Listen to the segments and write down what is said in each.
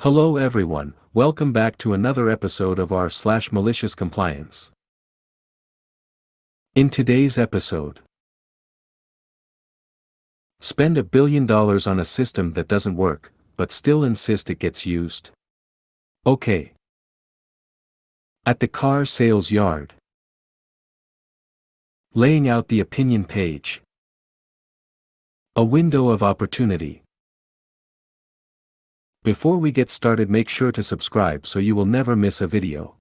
Hello everyone, welcome back to another episode of our Malicious Compliance. In today's episode, spend $1 billion on a system that doesn't work, but still insist it gets used. Okay. At the car sales yard. Laying out the opinion page. A window of opportunity. Before we get started, make sure to subscribe so you will never miss a video.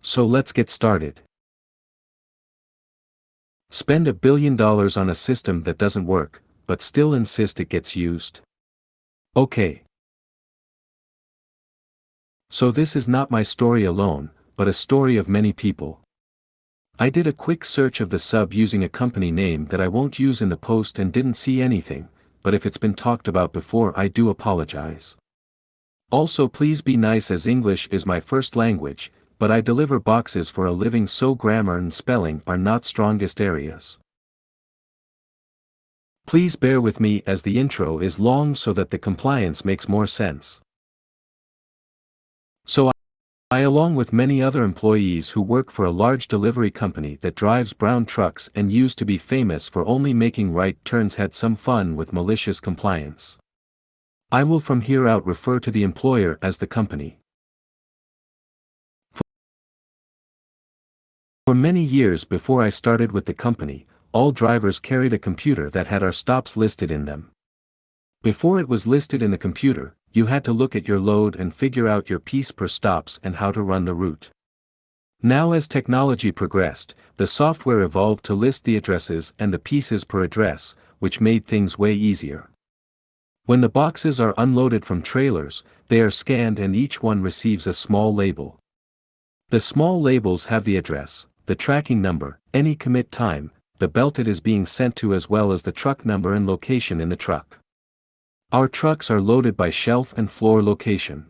So let's get started. Spend $1 billion on a system that doesn't work, but still insist it gets used. Okay. So this is not my story alone, but a story of many people. I did a quick search of the sub using a company name that I won't use in the post and didn't see anything, but if it's been talked about before, I do apologize. Also, please be nice, as English is my first language, but I deliver boxes for a living, so grammar and spelling are not strongest areas. Please bear with me as the intro is long so that the compliance makes more sense. So I, along with many other employees who work for a large delivery company that drives brown trucks and used to be famous for only making right turns, had some fun with malicious compliance. I will from here out refer to the employer as the company. For many years before I started with the company, all drivers carried a computer that had our stops listed in them. Before it was listed in the computer, you had to look at your load and figure out your piece per stops and how to run the route. Now, as technology progressed, the software evolved to list the addresses and the pieces per address, which made things way easier. When the boxes are unloaded from trailers, they are scanned and each one receives a small label. The small labels have the address, the tracking number, any commit time, the belt it is being sent to, as well as the truck number and location in the truck. Our trucks are loaded by shelf and floor location.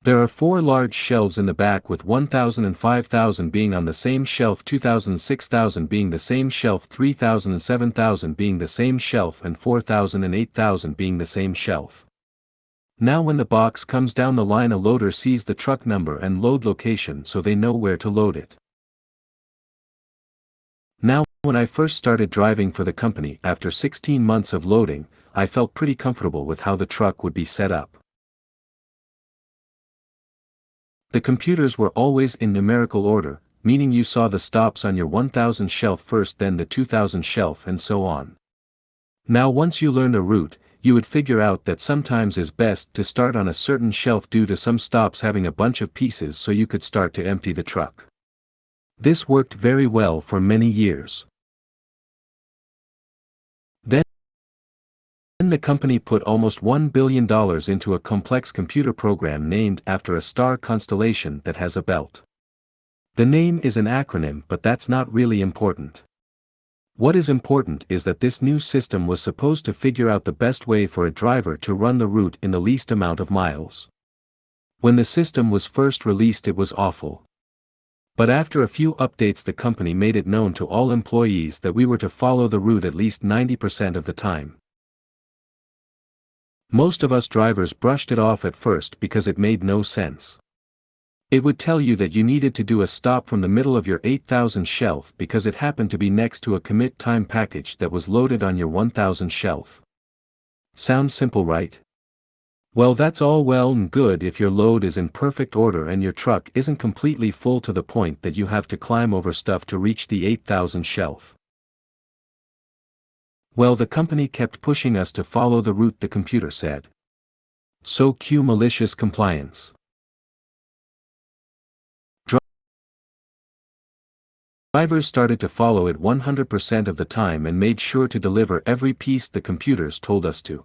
There are 4 large shelves in the back, with 1,000 and 5,000 being on the same shelf, 2,000 and 6,000 being the same shelf, 3,000 and 7,000 being the same shelf, and 4,000 and 8,000 being the same shelf. Now when the box comes down the line, a loader sees the truck number and load location, so they know where to load it. Now, when I first started driving for the company after 16 months of loading, I felt pretty comfortable with how the truck would be set up. The computers were always in numerical order, meaning you saw the stops on your 1,000 shelf first, then the 2,000 shelf, and so on. Now once you learned a route, you would figure out that sometimes it's best to start on a certain shelf due to some stops having a bunch of pieces, so you could start to empty the truck. This worked very well for many years. Then the company put almost $1 billion into a complex computer program named after a star constellation that has a belt. The name is an acronym, but that's not really important. What is important is that this new system was supposed to figure out the best way for a driver to run the route in the least amount of miles. When the system was first released, it was awful. But after a few updates, the company made it known to all employees that we were to follow the route at least 90% of the time. Most of us drivers brushed it off at first because it made no sense. It would tell you that you needed to do a stop from the middle of your 8,000 shelf because it happened to be next to a commit time package that was loaded on your 1,000 shelf. Sounds simple, right? Well, that's all well and good if your load is in perfect order and your truck isn't completely full to the point that you have to climb over stuff to reach the 8,000 shelf. Well, the company kept pushing us to follow the route the computer said. So cue malicious compliance. Drivers started to follow it 100% of the time and made sure to deliver every piece the computers told us to.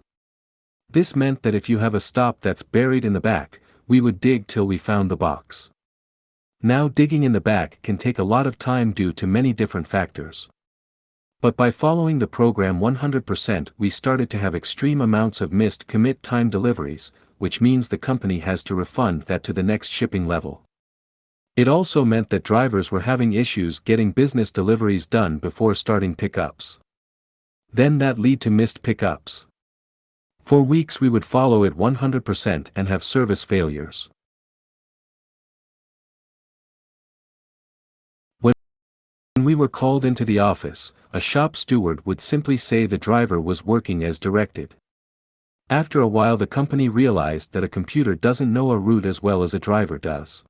This meant that if you have a stop that's buried in the back, we would dig till we found the box. Now, digging in the back can take a lot of time due to many different factors. But by following the program 100%, we started to have extreme amounts of missed commit time deliveries, which means the company has to refund that to the next shipping level. It also meant that drivers were having issues getting business deliveries done before starting pickups. Then that led to missed pickups. For weeks we would follow it 100% and have service failures. When we were called into the office, a shop steward would simply say the driver was working as directed. After a while the company realized that a computer doesn't know a route as well as a driver does.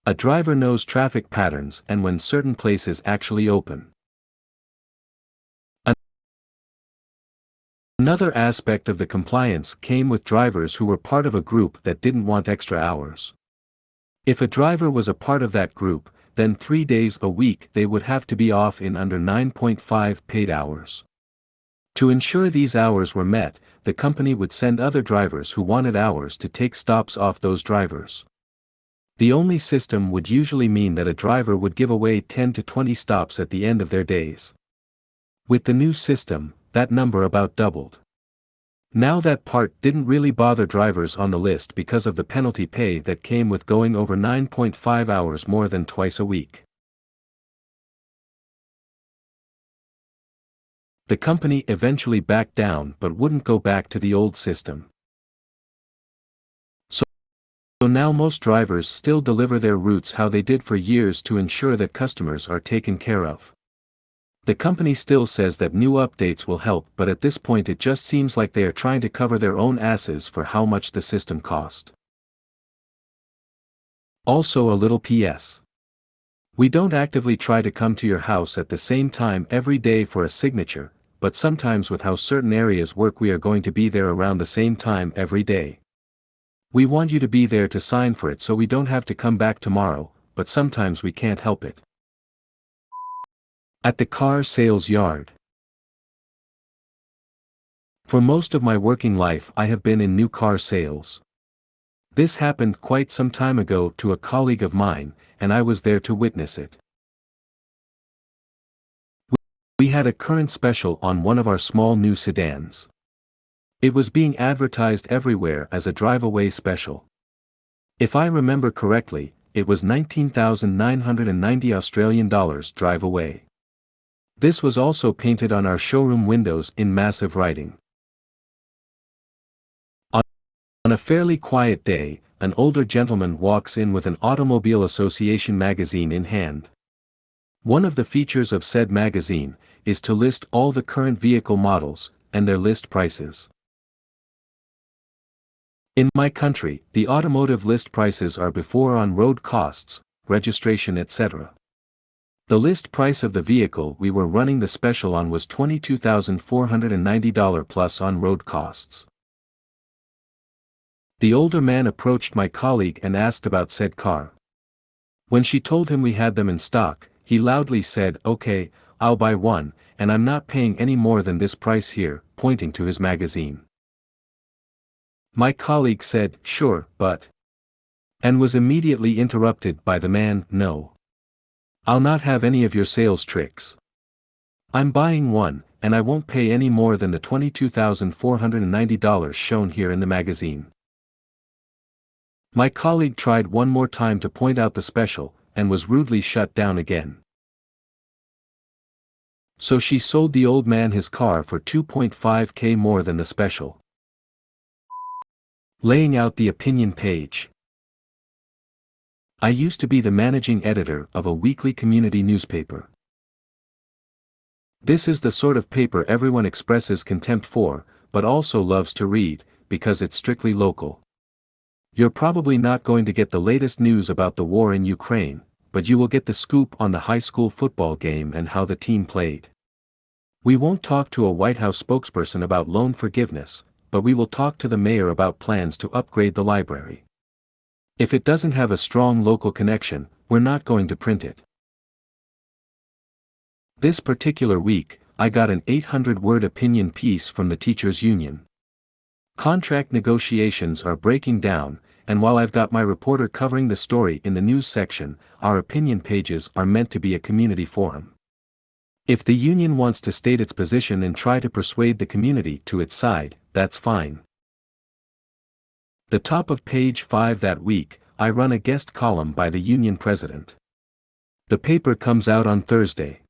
A driver knows traffic patterns and when certain places actually open. Another aspect of the compliance came with drivers who were part of a group that didn't want extra hours. If a driver was a part of that group, then 3 days a week they would have to be off in under 9.5 paid hours. To ensure these hours were met, the company would send other drivers who wanted hours to take stops off those drivers. The only system would usually mean that a driver would give away 10 to 20 stops at the end of their days. With the new system, that number about doubled. Now that part didn't really bother drivers on the list because of the penalty pay that came with going over 9.5 hours more than twice a week. The company eventually backed down but wouldn't go back to the old system. So now most drivers still deliver their routes how they did for years to ensure that customers are taken care of. The company still says that new updates will help, but at this point it just seems like they are trying to cover their own asses for how much the system cost. Also a little PS. We don't actively try to come to your house at the same time every day for a signature, but sometimes with how certain areas work we are going to be there around the same time every day. We want you to be there to sign for it so we don't have to come back tomorrow, but sometimes we can't help it. At the car sales yard. For most of my working life I have been in new car sales. This happened quite some time ago to a colleague of mine, and I was there to witness it. We had a current special on one of our small new sedans. It was being advertised everywhere as a drive-away special. If I remember correctly, it was $19,990 drive away. This was also painted on our showroom windows in massive writing. On a fairly quiet day, an older gentleman walks in with an Automobile Association magazine in hand. One of the features of said magazine is to list all the current vehicle models and their list prices. In my country, the automotive list prices are before on-road costs, registration etc. The list price of the vehicle we were running the special on was $22,490 plus on-road costs. The older man approached my colleague and asked about said car. When she told him we had them in stock, he loudly said, "Okay, I'll buy one, and I'm not paying any more than this price here," pointing to his magazine. My colleague said, "Sure, but," and was immediately interrupted by the man, "No. I'll not have any of your sales tricks. I'm buying one, and I won't pay any more than the $22,490 shown here in the magazine." My colleague tried one more time to point out the special, and was rudely shut down again. So she sold the old man his car for $2.5K more than the special. Laying out the opinion page. I used to be the managing editor of a weekly community newspaper. This is the sort of paper everyone expresses contempt for, but also loves to read, because it's strictly local. You're probably not going to get the latest news about the war in Ukraine, but you will get the scoop on the high school football game and how the team played. We won't talk to a White House spokesperson about loan forgiveness, but we will talk to the mayor about plans to upgrade the library. If it doesn't have a strong local connection, we're not going to print it. This particular week, I got an 800-word opinion piece from the teachers' union. Contract negotiations are breaking down, and while I've got my reporter covering the story in the news section, our opinion pages are meant to be a community forum. If the union wants to state its position and try to persuade the community to its side, that's fine. The top of page 5 that week, I run a guest column by the union president. The paper comes out on Thursday.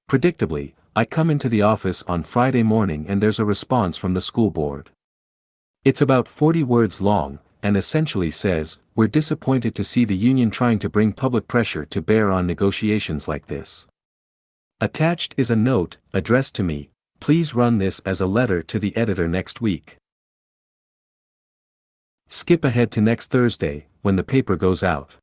Predictably, I come into the office on Friday morning and there's a response from the school board. It's about 40 words long, and essentially says, "We're disappointed to see the union trying to bring public pressure to bear on negotiations like this." Attached is a note, addressed to me, "Please run this as a letter to the editor next week." Skip ahead to next Thursday, when the paper goes out.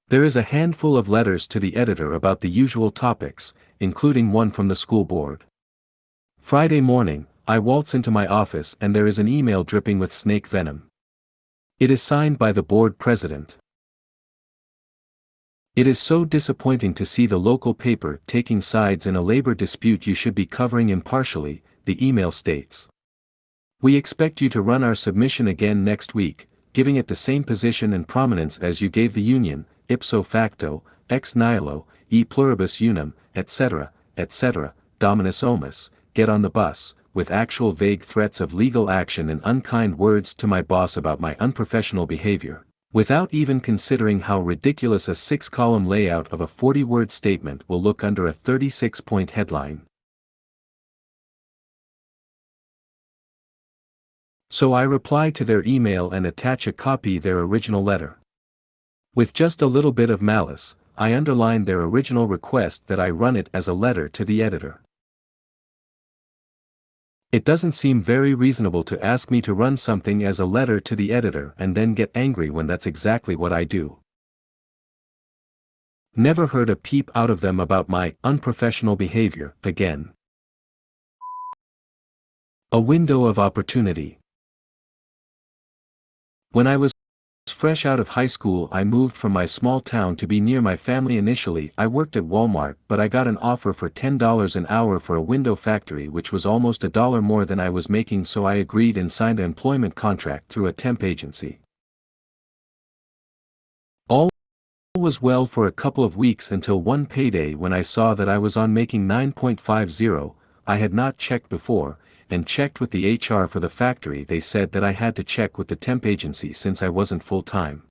There is a handful of letters to the editor about the usual topics, including one from the school board. Friday morning, I waltz into my office and there is an email dripping with snake venom. It is signed by the board president. "It is so disappointing to see the local paper taking sides in a labor dispute you should be covering impartially," the email states. "We expect you to run our submission again next week, giving it the same position and prominence as you gave the union, ipso facto, ex nihilo, e pluribus unum, etc., dominus omus, get on the bus," with actual vague threats of legal action and unkind words to my boss about my unprofessional behavior, without even considering how ridiculous a 6-column layout of a 40-word statement will look under a 36-point headline. So I reply to their email and attach a copy their original letter. With just a little bit of malice, I underline their original request that I run it as a letter to the editor. It doesn't seem very reasonable to ask me to run something as a letter to the editor and then get angry when that's exactly what I do. Never heard a peep out of them about my unprofessional behavior again. A window of opportunity. When I was fresh out of high school, I moved from my small town to be near my family. Initially, I worked at Walmart, but I got an offer for $10 an hour for a window factory, which was almost $1 more than I was making, so I agreed and signed an employment contract through a temp agency. All was well for a couple of weeks until one payday when I saw that I was on making $9.50. I had not checked before, and checked with the HR for the factory. They said that I had to check with the temp agency since I wasn't full-time.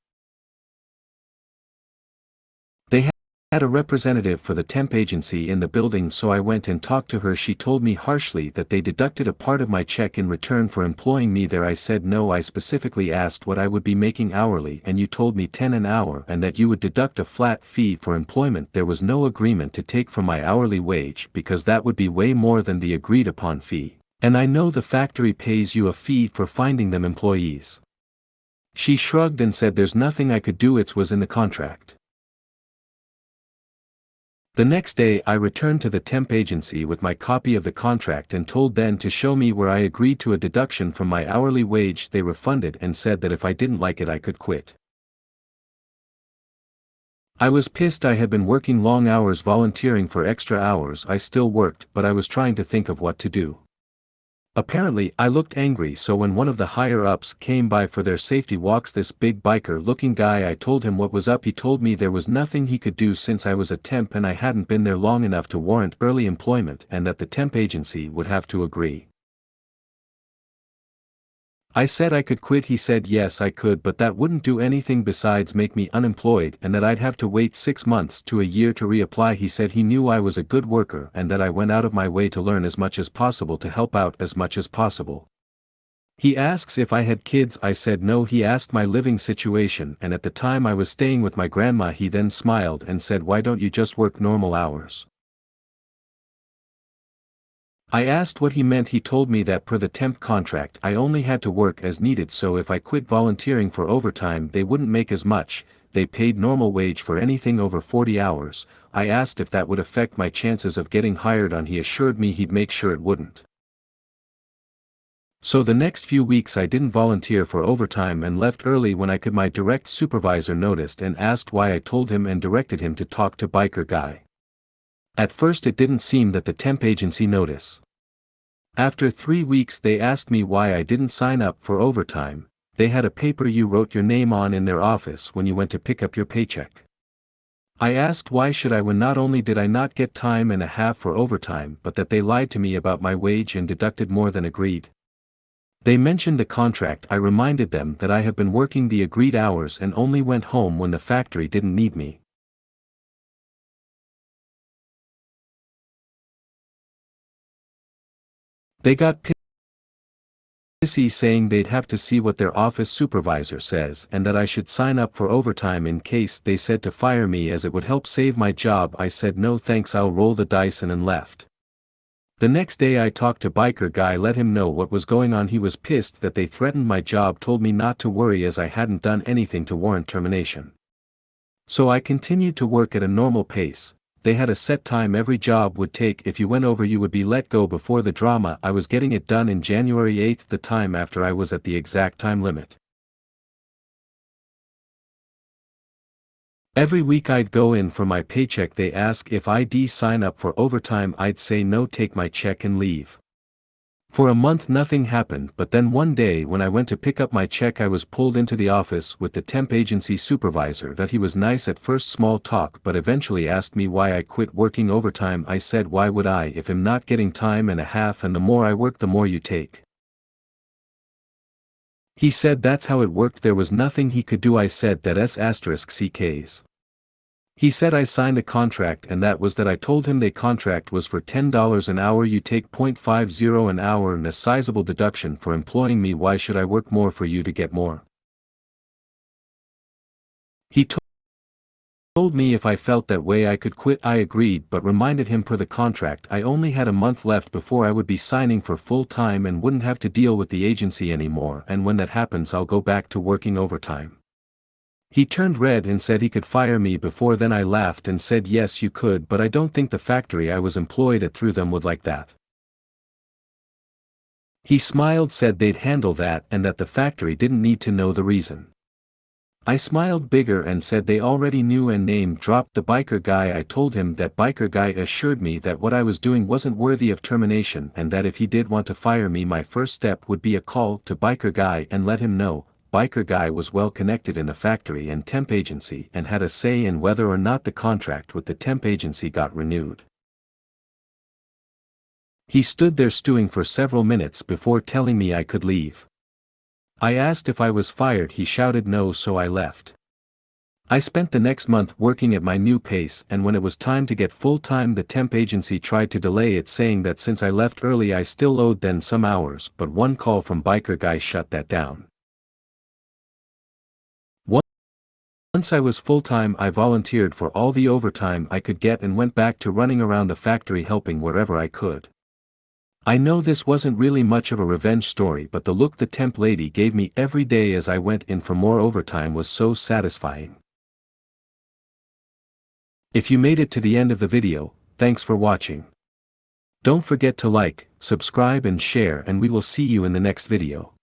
They had a representative for the temp agency in the building, so I went and talked to her. She told me harshly that they deducted a part of my check in return for employing me there. I said no, I specifically asked what I would be making hourly and you told me 10 an hour and that you would deduct a flat fee for employment. There was no agreement to take from my hourly wage because that would be way more than the agreed upon fee. And I know the factory pays you a fee for finding them employees. She shrugged and said there's nothing I could do, it was in the contract. The next day I returned to the temp agency with my copy of the contract and told them to show me where I agreed to a deduction from my hourly wage. They refunded and said that if I didn't like it I could quit. I was pissed. I had been working long hours volunteering for extra hours. I still worked, but I was trying to think of what to do. Apparently, I looked angry, so when one of the higher-ups came by for their safety walks, this big biker-looking guy, I told him what was up. He told me there was nothing he could do since I was a temp and I hadn't been there long enough to warrant early employment and that the temp agency would have to agree. I said I could quit. He said yes I could, but that wouldn't do anything besides make me unemployed and that I'd have to wait 6 months to a year to reapply. He said he knew I was a good worker and that I went out of my way to learn as much as possible, to help out as much as possible. He asks if I had kids. I said no. He asked my living situation and at the time I was staying with my grandma. He then smiled and said, "Why don't you just work normal hours?" I asked what he meant. He told me that per the temp contract I only had to work as needed, so if I quit volunteering for overtime they wouldn't make as much. They paid normal wage for anything over 40 hours. I asked if that would affect my chances of getting hired on. He assured me he'd make sure it wouldn't. So the next few weeks I didn't volunteer for overtime and left early when I could. My direct supervisor noticed and asked why. I told him and directed him to talk to biker guy. At first it didn't seem that the temp agency noticed. After 3 weeks they asked me why I didn't sign up for overtime. They had a paper you wrote your name on in their office when you went to pick up your paycheck. I asked why should I, when not only did I not get time and a half for overtime but that they lied to me about my wage and deducted more than agreed. They mentioned the contract. I reminded them that I have been working the agreed hours and only went home when the factory didn't need me. They got pissy saying they'd have to see what their office supervisor says and that I should sign up for overtime in case they said to fire me as it would help save my job. I said no thanks, I'll roll the dice, and left. The next day I talked to biker guy, let him know what was going on. He was pissed that they threatened my job, told me not to worry as I hadn't done anything to warrant termination. So I continued to work at a normal pace. They had a set time every job would take. If you went over you would be let go. Before the drama, I was getting it done in January 8th, the time after I was at the exact time limit. Every week I'd go in for my paycheck. They ask if I'd sign up for overtime. I'd say no, take my check and leave. For a month nothing happened, but then one day when I went to pick up my check I was pulled into the office with the temp agency supervisor. That he was nice at first, small talk, but eventually asked me why I quit working overtime. I said why would I if I'm not getting time and a half, and the more I work the more you take. He said that's how it worked, there was nothing he could do. I said that's *CKs. He said I signed a contract, and that was that. I told him the contract was for $10 an hour, you take .50 an hour and a sizable deduction for employing me. Why should I work more for you to get more? He told me if I felt that way I could quit. I agreed, but reminded him per the contract I only had a month left before I would be signing for full time and wouldn't have to deal with the agency anymore, and when that happens I'll go back to working overtime. He turned red and said he could fire me before then. I laughed and said yes you could, but I don't think the factory I was employed at through them would like that. He smiled, said they'd handle that and that the factory didn't need to know the reason. I smiled bigger and said they already knew and name dropped the biker guy. I told him that biker guy assured me that what I was doing wasn't worthy of termination and that if he did want to fire me my first step would be a call to biker guy and let him know. Biker guy was well connected in the factory and temp agency and had a say in whether or not the contract with the temp agency got renewed. He stood there stewing for several minutes before telling me I could leave. I asked if I was fired. He shouted no, so I left. I spent the next month working at my new pace, and when it was time to get full-time the temp agency tried to delay it, saying that since I left early I still owed them some hours, but one call from biker guy shut that down. Once I was full-time I volunteered for all the overtime I could get and went back to running around the factory helping wherever I could. I know this wasn't really much of a revenge story, but the look the temp lady gave me every day as I went in for more overtime was so satisfying. If you made it to the end of the video, thanks for watching. Don't forget to like, subscribe and share, and we will see you in the next video.